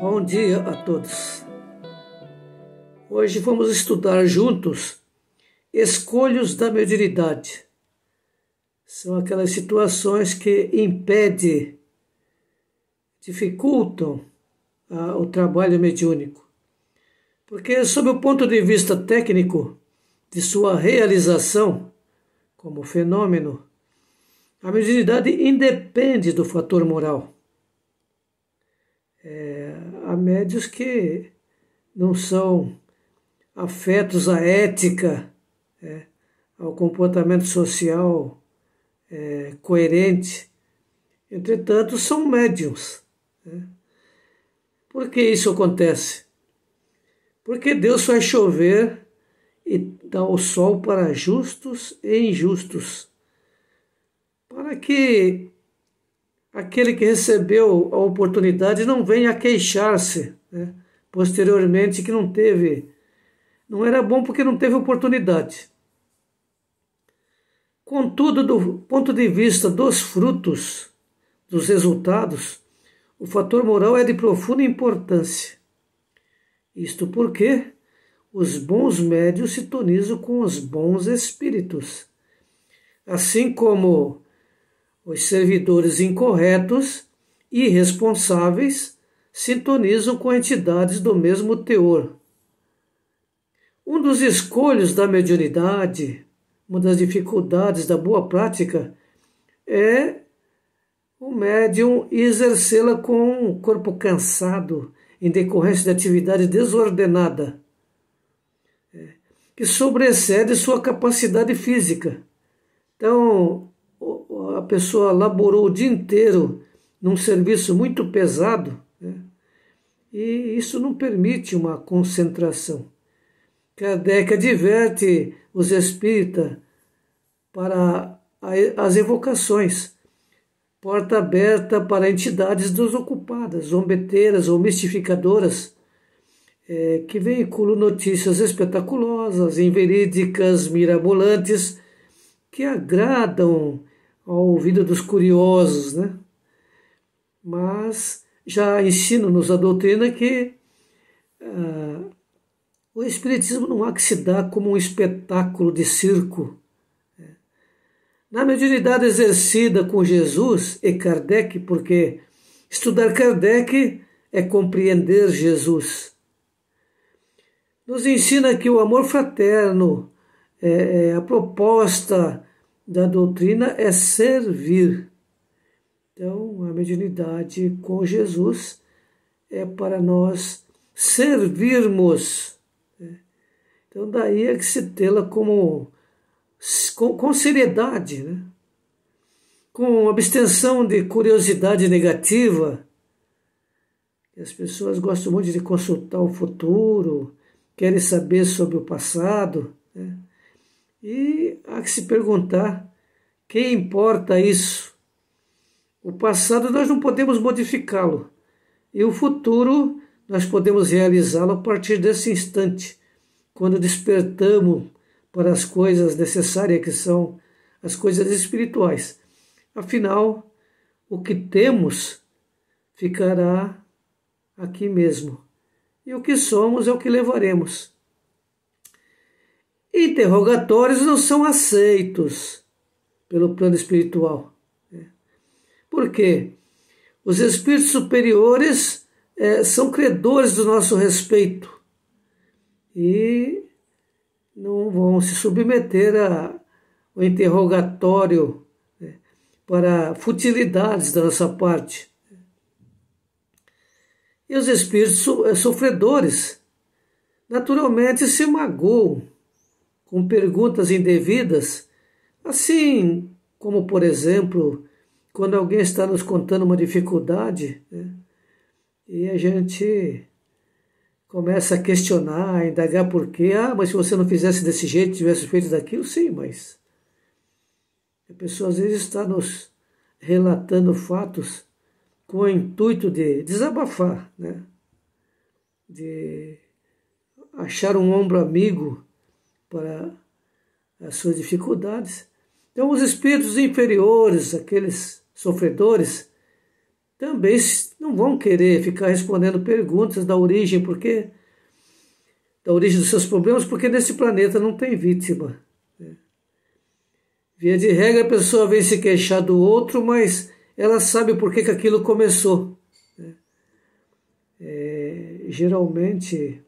Bom dia a todos. Hoje vamos estudar juntos escolhos da mediunidade. São aquelas situações que impedem, dificultam o trabalho mediúnico. Porque, sob o ponto de vista técnico de sua realização como fenômeno, a mediunidade independe do fator moral. Há médiuns que não são afetos à ética, ao comportamento social coerente. Entretanto, são médiuns. Por que isso acontece? Porque Deus faz chover e dá o sol para justos e injustos, para que aquele que recebeu a oportunidade não venha a queixar-se, posteriormente, que não era bom porque não teve oportunidade. Contudo, do ponto de vista dos frutos, dos resultados, o fator moral é de profunda importância. Isto porque os bons médiuns sintonizam com os bons espíritos, assim como os servidores incorretos e irresponsáveis sintonizam com entidades do mesmo teor. Um dos escolhos da mediunidade, uma das dificuldades da boa prática, é o médium exercê-la com o corpo cansado, em decorrência de atividade desordenada, que sobreexcede sua capacidade física. Então, a pessoa laborou o dia inteiro num serviço muito pesado, e isso não permite uma concentração. Kardec adverte os espíritas para as evocações, porta aberta para entidades desocupadas, zombeteiras ou mistificadoras, que veiculam notícias espetaculosas, inverídicas, mirabolantes, que agradam ao ouvido dos curiosos, Mas já ensina-nos a doutrina que o Espiritismo não há que se dar como um espetáculo de circo. Na mediunidade exercida com Jesus e Kardec, porque estudar Kardec é compreender Jesus, nos ensina que o amor fraterno, a proposta da doutrina é servir. Então, a mediunidade com Jesus é para nós servirmos. Então, daí é que se tê-la com seriedade, com abstenção de curiosidade negativa. As pessoas gostam muito de consultar o futuro, querem saber sobre o passado, E há que se perguntar, quem importa isso? O passado nós não podemos modificá-lo, e o futuro nós podemos realizá-lo a partir desse instante, quando despertamos para as coisas necessárias, que são as coisas espirituais. Afinal, o que temos ficará aqui mesmo, e o que somos é o que levaremos. Interrogatórios não são aceitos pelo plano espiritual. Por quê? Os espíritos superiores são credores do nosso respeito e não vão se submeter ao interrogatório para futilidades da nossa parte. E os espíritos sofredores naturalmente se magoam com perguntas indevidas, assim como, por exemplo, quando alguém está nos contando uma dificuldade, e a gente começa a questionar, a indagar por quê. Mas se você não fizesse desse jeito, tivesse feito daquilo, sim, mas a pessoa às vezes está nos relatando fatos com o intuito de desabafar, de achar um ombro amigo para as suas dificuldades. Então, os espíritos inferiores, aqueles sofredores, também não vão querer ficar respondendo perguntas da origem dos seus problemas, porque nesse planeta não tem vítima. Via de regra, a pessoa vem se queixar do outro, mas ela sabe por que aquilo começou. Geralmente,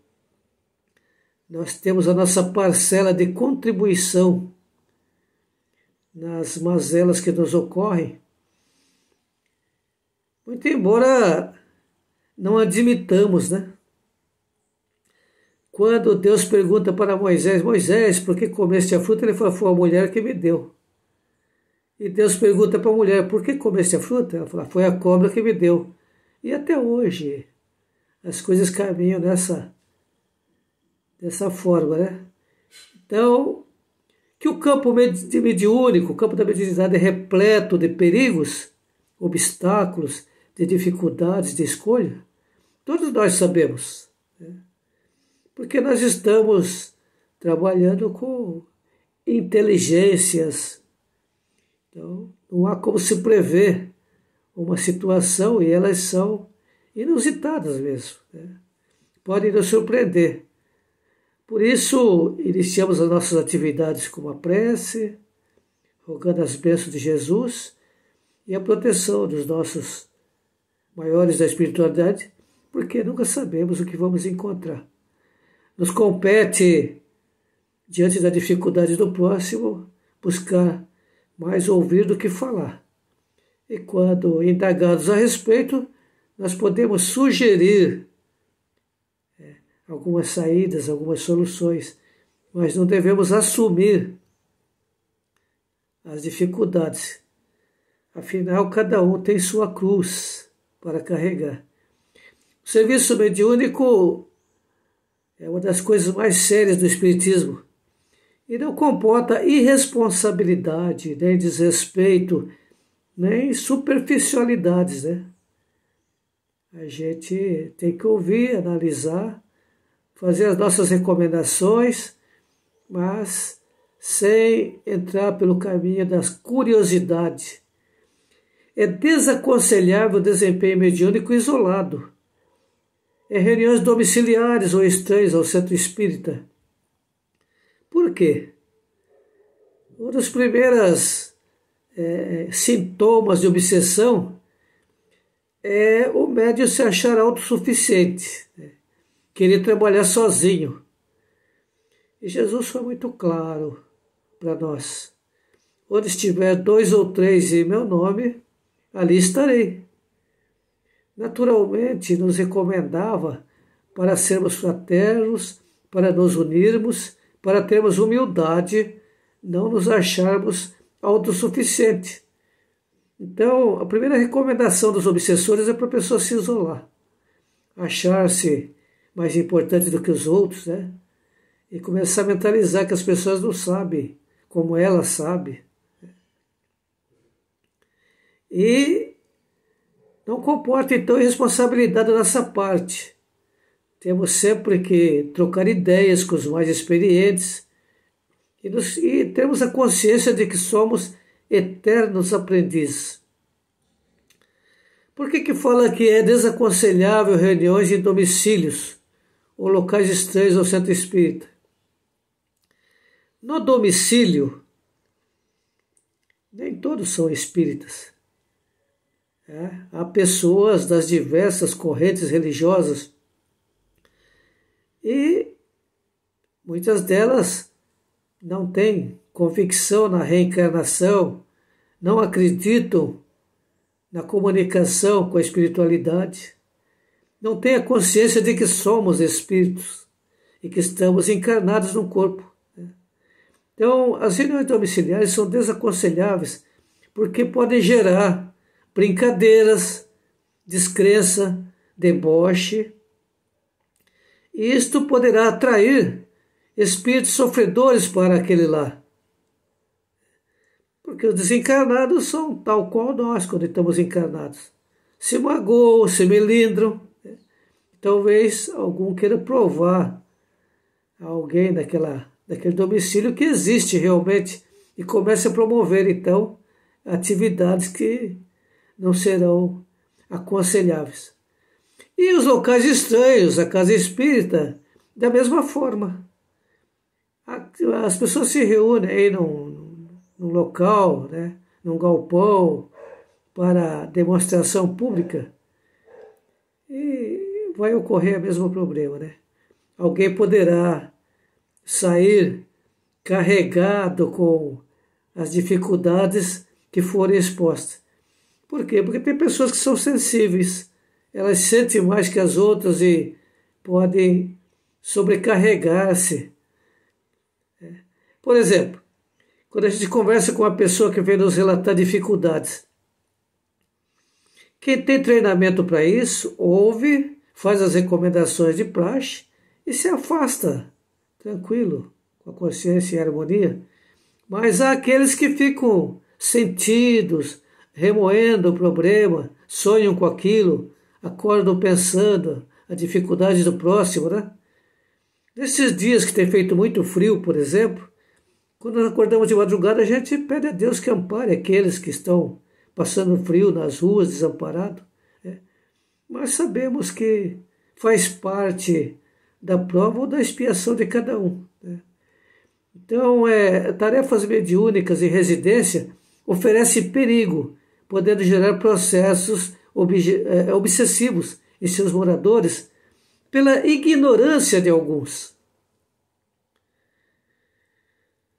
nós temos a nossa parcela de contribuição nas mazelas que nos ocorrem, muito embora não admitamos, né? Quando Deus pergunta para Moisés, Moisés, por que comeste a fruta? Ele fala, foi a mulher que me deu. E Deus pergunta para a mulher, por que comeste a fruta? Ela fala, foi a cobra que me deu. E até hoje, as coisas caminham dessa forma, né? Então, que o campo mediúnico, o campo da mediunidade é repleto de perigos, obstáculos, de dificuldades de escolha, todos nós sabemos, né? Porque nós estamos trabalhando com inteligências. Então, não há como se prever uma situação e elas são inusitadas mesmo, né? Podem nos surpreender. Por isso, iniciamos as nossas atividades com uma prece, rogando as bênçãos de Jesus e a proteção dos nossos maiores da espiritualidade, porque nunca sabemos o que vamos encontrar. Nos compete, diante da dificuldade do próximo, buscar mais ouvir do que falar. E quando indagados a respeito, nós podemos sugerir algumas saídas, algumas soluções, mas não devemos assumir as dificuldades. Afinal, cada um tem sua cruz para carregar. O serviço mediúnico é uma das coisas mais sérias do Espiritismo e não comporta irresponsabilidade, nem desrespeito, nem superficialidades, né? A gente tem que ouvir, analisar, fazer as nossas recomendações, mas sem entrar pelo caminho das curiosidades. É desaconselhável o desempenho mediúnico isolado. Reuniões domiciliares ou estranhas ao centro espírita. Por quê? Um dos primeiros sintomas de obsessão é o médium se achar autossuficiente, né? Querer trabalhar sozinho. E Jesus foi muito claro para nós. Onde estiver 2 ou 3 em meu nome, ali estarei. Naturalmente, nos recomendava para sermos fraternos, para nos unirmos, para termos humildade, não nos acharmos autossuficientes. Então, a primeira recomendação dos obsessores é para a pessoa se isolar, achar-se mais importante do que os outros, né? E começar a mentalizar que as pessoas não sabem como ela sabe. E não comporta, então, irresponsabilidade da nossa parte. Temos sempre que trocar ideias com os mais experientes e temos a consciência de que somos eternos aprendizes. Por que fala que é desaconselhável reuniões em domicílios ou locais estranhos ao centro espírita? No domicílio, nem todos são espíritas. Há pessoas das diversas correntes religiosas e muitas delas não têm convicção na reencarnação, não acreditam na comunicação com a espiritualidade, não têm a consciência de que somos espíritos e que estamos encarnados num corpo. Então, as reuniões domiciliares são desaconselháveis porque podem gerar brincadeiras, descrença, deboche, e isto poderá atrair espíritos sofredores para aquele lar. Porque os desencarnados são tal qual nós quando estamos encarnados. Se magoam, se melindram. Talvez algum queira provar a alguém daquele domicílio que existe realmente e comece a promover, então, atividades que não serão aconselháveis. E os estranhos, a casa espírita, da mesma forma. As pessoas se reúnem aí num local, né, num galpão, para demonstração pública, e vai ocorrer o mesmo problema, né? Alguém poderá sair carregado com as dificuldades que forem expostas. Por quê? Porque tem pessoas que são sensíveis, elas sentem mais que as outras e podem sobrecarregar-se. Por exemplo, quando a gente conversa com uma pessoa que vem nos relatar dificuldades, quem tem treinamento para isso, ouve, faz as recomendações de praxe e se afasta, tranquilo, com a consciência em harmonia. Mas há aqueles que ficam sentidos, remoendo o problema, sonham com aquilo, acordam pensando a dificuldade do próximo, né? Nesses dias que tem feito muito frio, por exemplo, quando nós acordamos de madrugada, a gente pede a Deus que ampare aqueles que estão passando frio nas ruas, desamparados. Mas sabemos que faz parte da prova ou da expiação de cada um. Então, tarefas mediúnicas em residência oferecem perigo, podendo gerar processos obsessivos em seus moradores pela ignorância de alguns.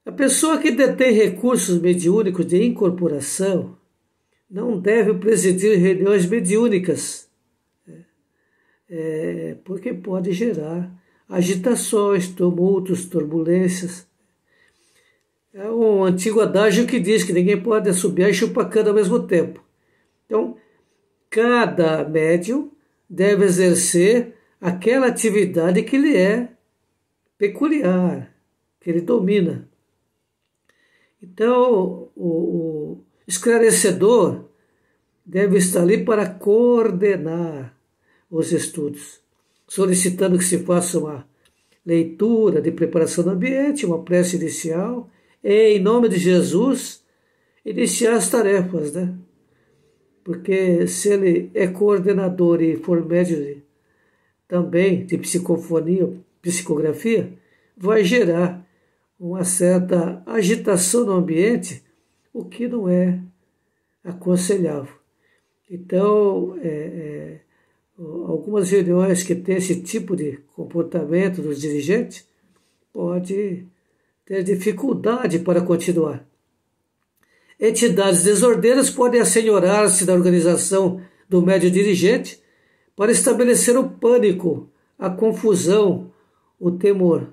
A pessoa que detém recursos mediúnicos de incorporação não deve presidir reuniões mediúnicas, porque pode gerar agitações, tumultos, turbulências. É um antigo adágio que diz que ninguém pode assobiar e chupar cana ao mesmo tempo. Então, cada médium deve exercer aquela atividade que lhe é peculiar, que ele domina. Então, o esclarecedor deve estar ali para coordenar os estudos, solicitando que se faça uma leitura de preparação do ambiente, uma prece inicial, e, em nome de Jesus, iniciar as tarefas, né? Porque se ele é coordenador e for médium também de psicofonia, psicografia, vai gerar uma certa agitação no ambiente, o que não é aconselhável. Então, algumas reuniões que têm esse tipo de comportamento dos dirigentes pode ter dificuldade para continuar. Entidades desordeiras podem assenhorar-se da organização do médium dirigente para estabelecer o pânico, a confusão, o temor.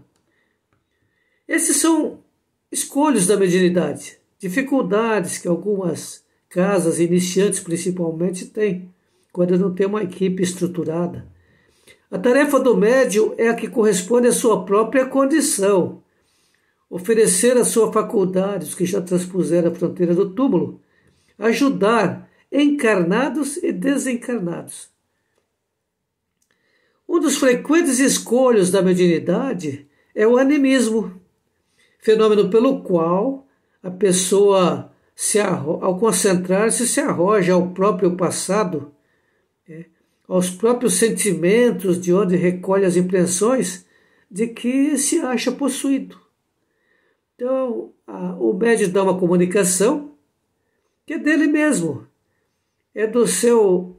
Esses são escolhas da mediunidade, dificuldades que algumas casas iniciantes principalmente têm, quando não tem uma equipe estruturada. A tarefa do médium é a que corresponde à sua própria condição, oferecer a sua faculdade, os que já transpuseram a fronteira do túmulo, ajudar encarnados e desencarnados. Um dos frequentes escolhos da mediunidade é o animismo, fenômeno pelo qual a pessoa, ao concentrar-se, se arroja ao próprio passado, aos próprios sentimentos, de onde recolhe as impressões de que se acha possuído. Então, o médium dá uma comunicação que é dele mesmo, é do seu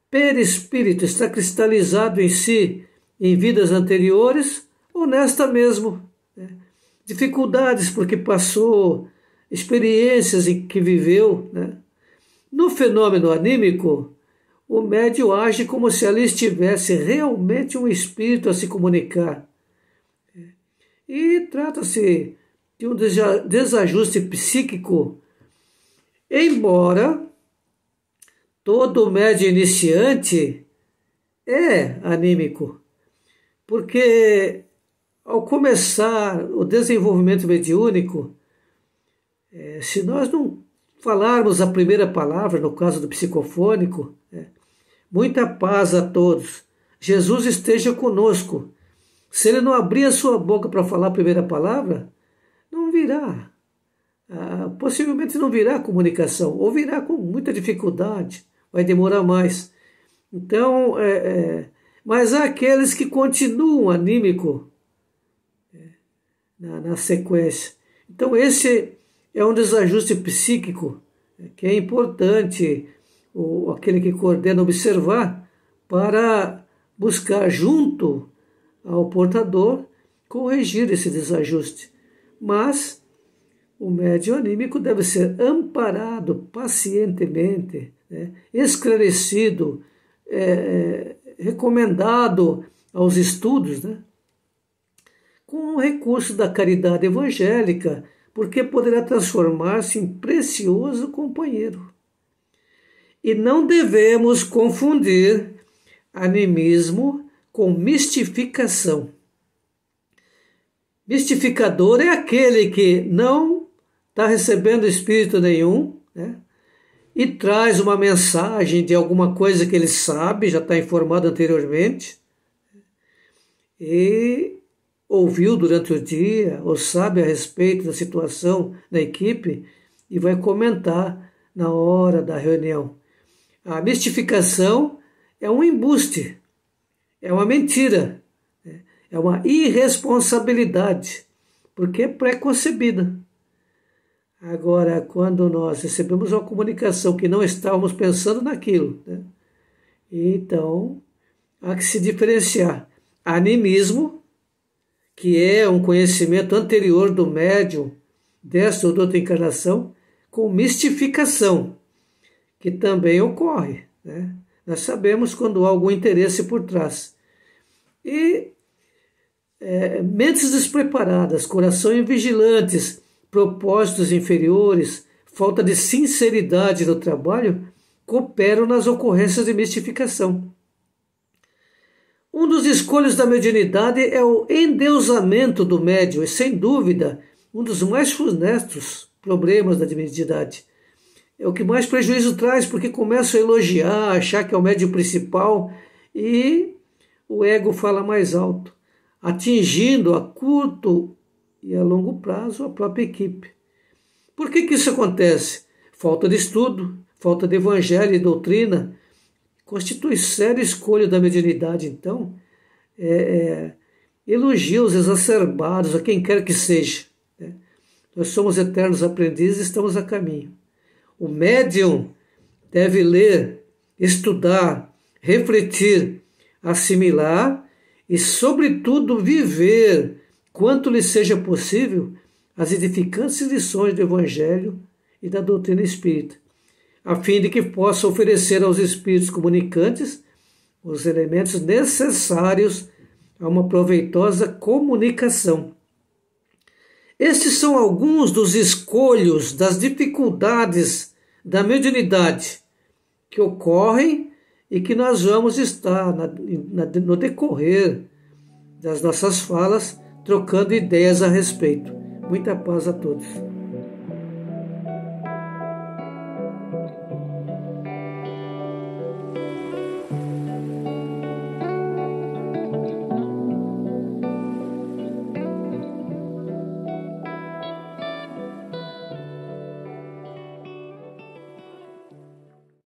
perispírito, está cristalizado em si, em vidas anteriores ou nesta mesmo. Dificuldades porque passou, experiências em que viveu. No fenômeno anímico, o médium age como se ali estivesse realmente um espírito a se comunicar. E trata-se de um desajuste psíquico, embora todo médium iniciante é anímico, porque ao começar o desenvolvimento mediúnico, se nós não falarmos a primeira palavra, no caso do psicofônico, muita paz a todos, Jesus esteja conosco. Se ele não abrir a sua boca para falar a primeira palavra, não virá. Possivelmente não virá comunicação, ou virá com muita dificuldade, vai demorar mais. Então, mas há aqueles que continuam anímico na sequência. Então, esse é um desajuste psíquico que é importante aquele que coordena observar para buscar junto ao portador corrigir esse desajuste. Mas o médium anímico deve ser amparado pacientemente, esclarecido, recomendado aos estudos, com o recurso da caridade evangélica, porque poderá transformar-se em precioso companheiro. E não devemos confundir animismo com mistificação. Mistificador é aquele que não está recebendo espírito nenhum, e traz uma mensagem de alguma coisa que ele sabe, já está informado anteriormente, e ouviu durante o dia, ou sabe a respeito da situação da equipe, e vai comentar na hora da reunião. A mistificação é um embuste, é uma mentira, é uma irresponsabilidade, porque é pré-concebida. Agora, quando nós recebemos uma comunicação que não estávamos pensando naquilo, então há que se diferenciar. Animismo, que é um conhecimento anterior do médium desta ou de outra encarnação, com mistificação, que também ocorre. Nós sabemos quando há algum interesse por trás. E mentes despreparadas, corações vigilantes, propósitos inferiores, falta de sinceridade no trabalho, cooperam nas ocorrências de mistificação. Um dos escolhos da mediunidade é o endeusamento do médium, e sem dúvida, um dos mais funestos problemas da mediunidade. É o que mais prejuízo traz, porque começam a elogiar, achar que é o médium principal, e o ego fala mais alto, atingindo a curto e a longo prazo a própria equipe. Por que isso acontece? Falta de estudo, falta de evangelho e doutrina, constitui séria escolha da mediunidade, então, elogios exacerbados a quem quer que seja. Nós somos eternos aprendizes e estamos a caminho. O médium deve ler, estudar, refletir, assimilar e, sobretudo, viver, quanto lhe seja possível, as edificantes lições do Evangelho e da doutrina espírita, a fim de que possa oferecer aos espíritos comunicantes os elementos necessários a uma proveitosa comunicação. Estes são alguns dos escolhos das dificuldades da mediunidade que ocorrem e que nós vamos estar no decorrer das nossas falas trocando ideias a respeito. Muita paz a todos.